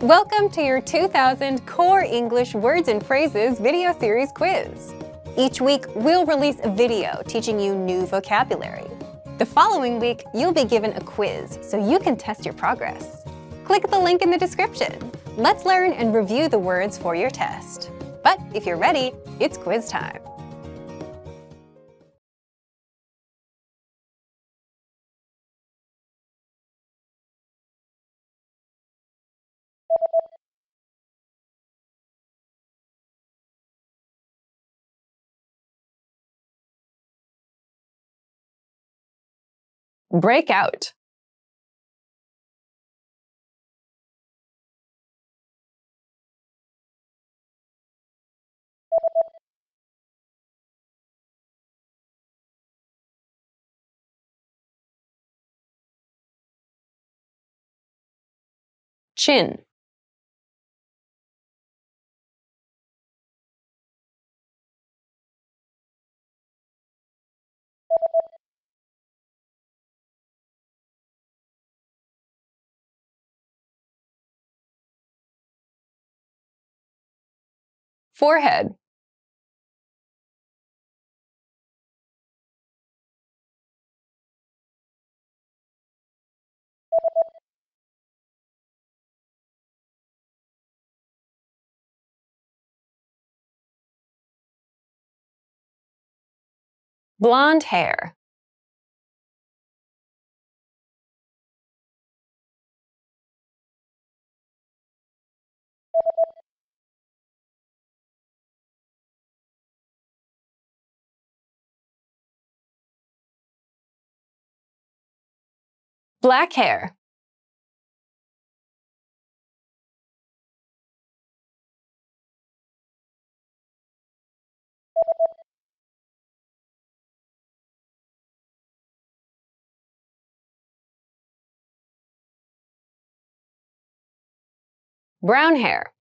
Welcome to your 2000 Core English Words and Phrases video series quiz. Each week, we'll release a video teaching you new vocabulary. The following week, you'll be given a quiz so you can test your progress. Click the link in the description. Let's learn and review the words for your test. But if you're ready, it's quiz time. Break out. Chin. Forehead. Blonde hair. Black hair. Brown hair.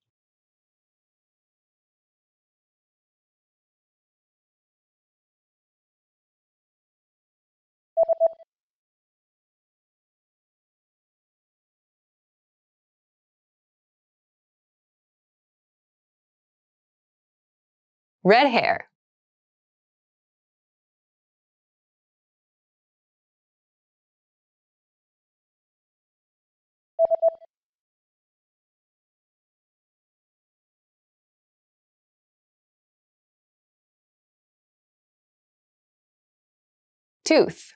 Red hair. Tooth.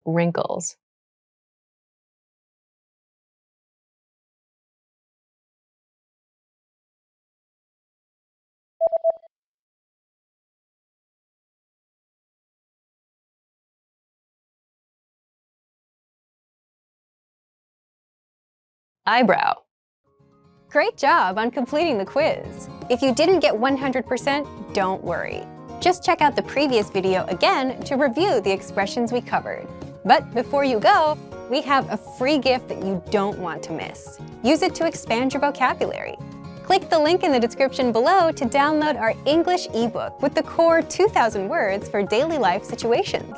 Wrinkles. Eyebrow. Great job on completing the quiz. If you didn't get 100%, don't worry. Just check out the previous video again to review the expressions we covered. But before you go, we have a free gift that you don't want to miss. Use it to expand your vocabulary. Click the link in the description below to download our English ebook with the core 2,000 words for daily life situations.